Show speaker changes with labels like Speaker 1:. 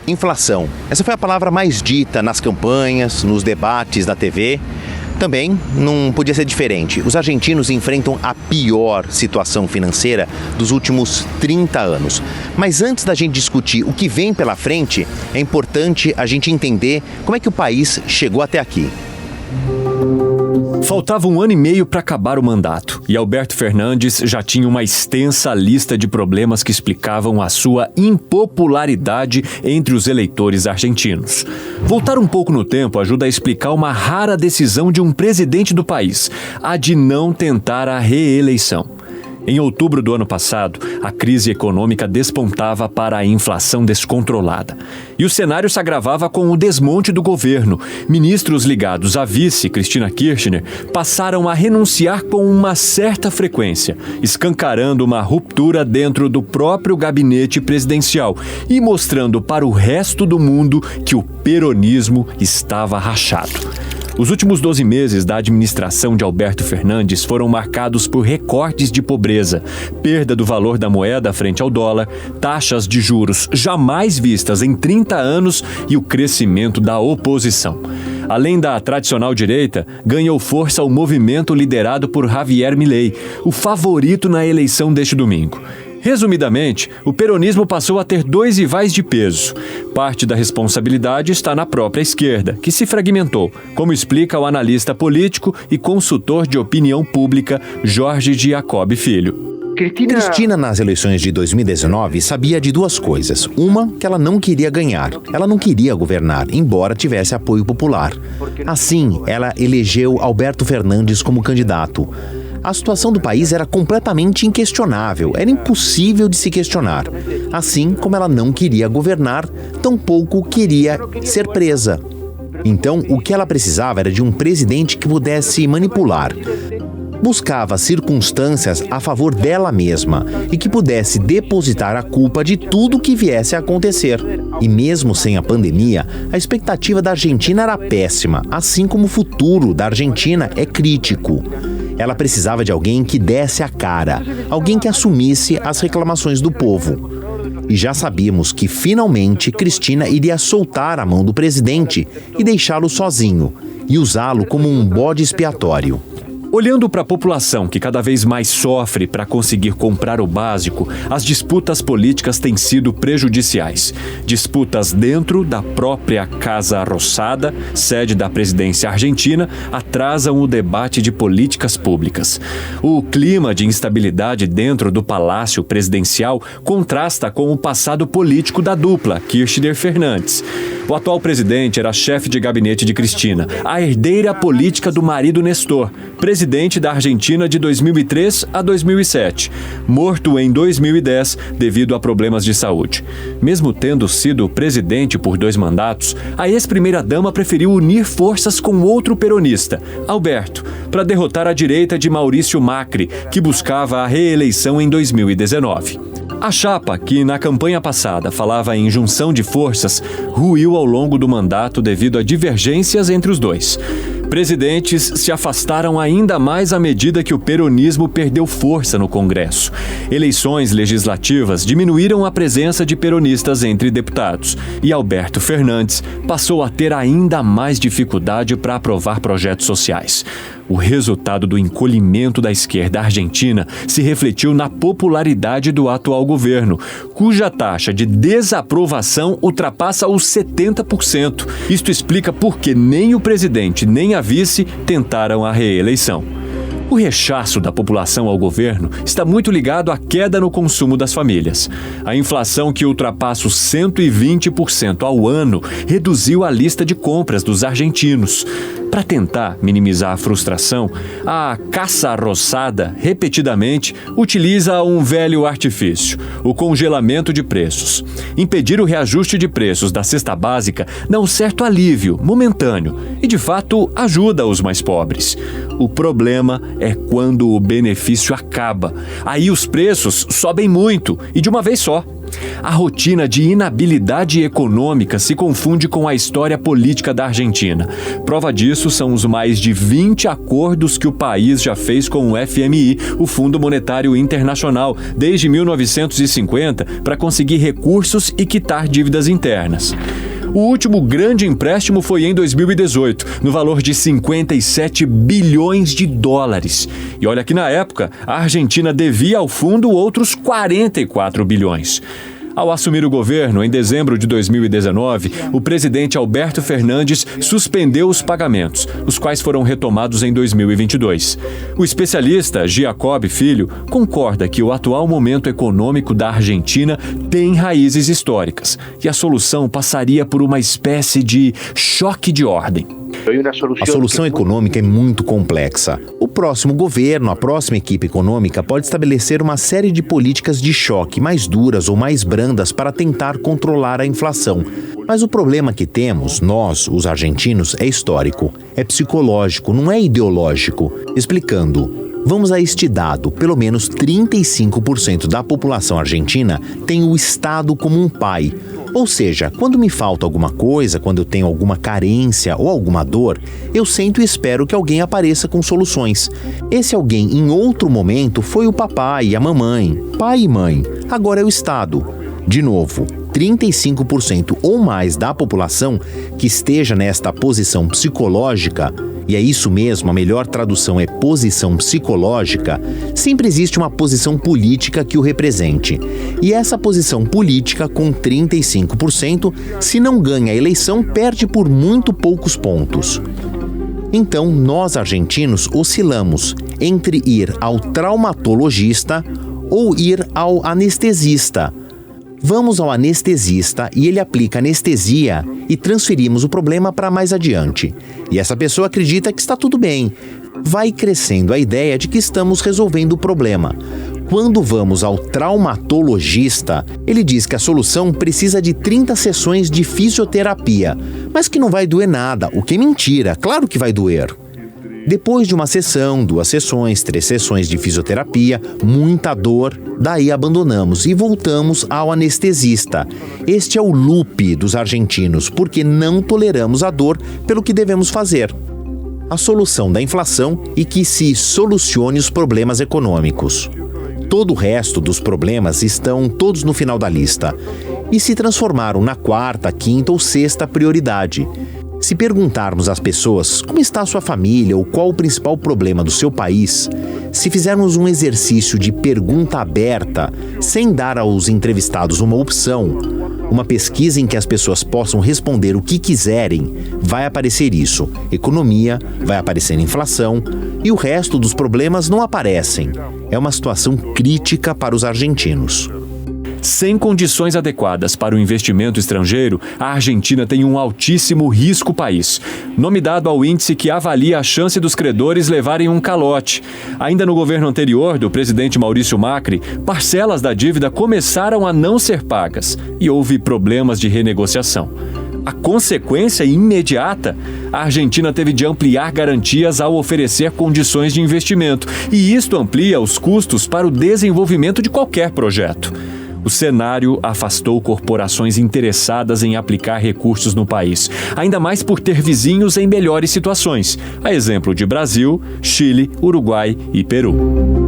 Speaker 1: Inflação. Essa foi a palavra mais dita nas campanhas, nos debates da TV. Também não podia ser diferente. Os argentinos enfrentam a pior situação financeira dos últimos 30 anos. Mas antes da gente discutir o que vem pela frente, é importante a gente entender como é que o país chegou até aqui.
Speaker 2: Faltava 1 ano e meio para acabar o mandato e Alberto Fernandes já tinha uma extensa lista de problemas que explicavam a sua impopularidade entre os eleitores argentinos. Voltar um pouco no tempo ajuda a explicar uma rara decisão de um presidente do país, a de não tentar a reeleição. Em outubro do ano passado, a crise econômica despontava para a inflação descontrolada. E o cenário se agravava com o desmonte do governo. Ministros ligados à vice, Cristina Kirchner, passaram a renunciar com uma certa frequência, escancarando uma ruptura dentro do próprio gabinete presidencial e mostrando para o resto do mundo que o peronismo estava rachado. Os últimos 12 meses da administração de Alberto Fernandes foram marcados por recortes de pobreza, perda do valor da moeda frente ao dólar, taxas de juros jamais vistas em 30 anos e o crescimento da oposição. Além da tradicional direita, ganhou força o movimento liderado por Javier Milei, o favorito na eleição deste domingo. Resumidamente, o peronismo passou a ter 2 rivais de peso. Parte da responsabilidade está na própria esquerda, que se fragmentou, como explica o analista político e consultor de opinião pública Jorge Giacobbe Filho.
Speaker 1: Cristina, nas eleições de 2019, sabia de 2 coisas. Uma, que ela não queria ganhar. Ela não queria governar, embora tivesse apoio popular. Assim, ela elegeu Alberto Fernandes como candidato. A situação do país era completamente inquestionável, era impossível de se questionar. Assim como ela não queria governar, tampouco queria ser presa. Então, o que ela precisava era de um presidente que pudesse manipular. Buscava circunstâncias a favor dela mesma e que pudesse depositar a culpa de tudo que viesse a acontecer. E mesmo sem a pandemia, a expectativa da Argentina era péssima, assim como o futuro da Argentina é crítico. Ela precisava de alguém que desse a cara, alguém que assumisse as reclamações do povo. E já sabíamos que, finalmente, Cristina iria soltar a mão do presidente e deixá-lo sozinho, e usá-lo como um bode expiatório.
Speaker 2: Olhando para a população que cada vez mais sofre para conseguir comprar o básico, as disputas políticas têm sido prejudiciais. Disputas dentro da própria Casa Rosada, sede da presidência argentina, atrasam o debate de políticas públicas. O clima de instabilidade dentro do Palácio Presidencial contrasta com o passado político da dupla, Kirchner-Fernandes. O atual presidente era chefe de gabinete de Cristina, a herdeira política do marido Nestor, presidente da Argentina de 2003 a 2007, morto em 2010 devido a problemas de saúde. Mesmo tendo sido presidente por 2 mandatos, a ex-primeira-dama preferiu unir forças com outro peronista, Alberto, para derrotar a direita de Maurício Macri, que buscava a reeleição em 2019. A chapa, que na campanha passada falava em junção de forças, ruiu ao longo do mandato devido a divergências entre os dois. Presidentes se afastaram ainda mais à medida que o peronismo perdeu força no Congresso. Eleições legislativas diminuíram a presença de peronistas entre deputados e Alberto Fernandes passou a ter ainda mais dificuldade para aprovar projetos sociais. O resultado do encolhimento da esquerda argentina se refletiu na popularidade do atual governo, cuja taxa de desaprovação ultrapassa os 70%. Isto explica por que nem o presidente nem a vice tentaram a reeleição. O rechaço da população ao governo está muito ligado à queda no consumo das famílias. A inflação, que ultrapassa os 120% ao ano, reduziu a lista de compras dos argentinos. Para tentar minimizar a frustração, a Casa Rosada, repetidamente, utiliza um velho artifício, o congelamento de preços. Impedir o reajuste de preços da cesta básica dá um certo alívio momentâneo e, de fato, ajuda os mais pobres. O problema é quando o benefício acaba. Aí os preços sobem muito e de uma vez só. A rotina de inabilidade econômica se confunde com a história política da Argentina. Prova disso são os mais de 20 acordos que o país já fez com o FMI, o Fundo Monetário Internacional, desde 1950, para conseguir recursos e quitar dívidas internas. O último grande empréstimo foi em 2018, no valor de 57 bilhões de dólares. E olha que na época, a Argentina devia ao fundo outros 44 bilhões. Ao assumir o governo, em dezembro de 2019, o presidente Alberto Fernandes suspendeu os pagamentos, os quais foram retomados em 2022. O especialista Giacob Filho concorda que o atual momento econômico da Argentina tem raízes históricas e a solução passaria por uma espécie de choque de ordem.
Speaker 1: A solução econômica é muito complexa. O próximo governo, a próxima equipe econômica pode estabelecer uma série de políticas de choque mais duras ou mais brandas para tentar controlar a inflação. Mas o problema que temos, nós, os argentinos, é histórico, é psicológico, não é ideológico. Explicando, vamos a este dado: pelo menos 35% da população argentina tem o Estado como um pai. Ou seja, quando me falta alguma coisa, quando eu tenho alguma carência ou alguma dor, eu sento e espero que alguém apareça com soluções. Esse alguém, em outro momento, foi o papai e a mamãe, pai e mãe. Agora é o Estado. De novo, 35% ou mais da população que esteja nesta posição psicológica, e é isso mesmo, a melhor tradução é posição psicológica, sempre existe uma posição política que o represente. E essa posição política, com 35%, se não ganha a eleição, perde por muito poucos pontos. Então, nós argentinos oscilamos entre ir ao traumatologista ou ir ao anestesista. Vamos ao anestesista e ele aplica anestesia e transferimos o problema para mais adiante. E essa pessoa acredita que está tudo bem. Vai crescendo a ideia de que estamos resolvendo o problema. Quando vamos ao traumatologista, ele diz que a solução precisa de 30 sessões de fisioterapia, mas que não vai doer nada, o que é mentira, claro que vai doer. Depois de uma sessão, 2 sessões, 3 sessões de fisioterapia, muita dor, daí abandonamos e voltamos ao anestesista. Este é o loop dos argentinos, porque não toleramos a dor pelo que devemos fazer. A solução da inflação e que se solucione os problemas econômicos. Todo o resto dos problemas estão todos no final da lista e se transformaram na 4ª, 5ª ou 6ª prioridade. Se perguntarmos às pessoas como está a sua família ou qual o principal problema do seu país, se fizermos um exercício de pergunta aberta, sem dar aos entrevistados uma opção, uma pesquisa em que as pessoas possam responder o que quiserem, vai aparecer isso. Economia, vai aparecer inflação e o resto dos problemas não aparecem. É uma situação crítica para os argentinos.
Speaker 2: Sem condições adequadas para o investimento estrangeiro, a Argentina tem um altíssimo risco país, nome dado ao índice que avalia a chance dos credores levarem um calote. Ainda no governo anterior, do presidente Maurício Macri, parcelas da dívida começaram a não ser pagas e houve problemas de renegociação. A consequência imediata, a Argentina teve de ampliar garantias ao oferecer condições de investimento, e isto amplia os custos para o desenvolvimento de qualquer projeto. O cenário afastou corporações interessadas em aplicar recursos no país, ainda mais por ter vizinhos em melhores situações, a exemplo de Brasil, Chile, Uruguai e Peru.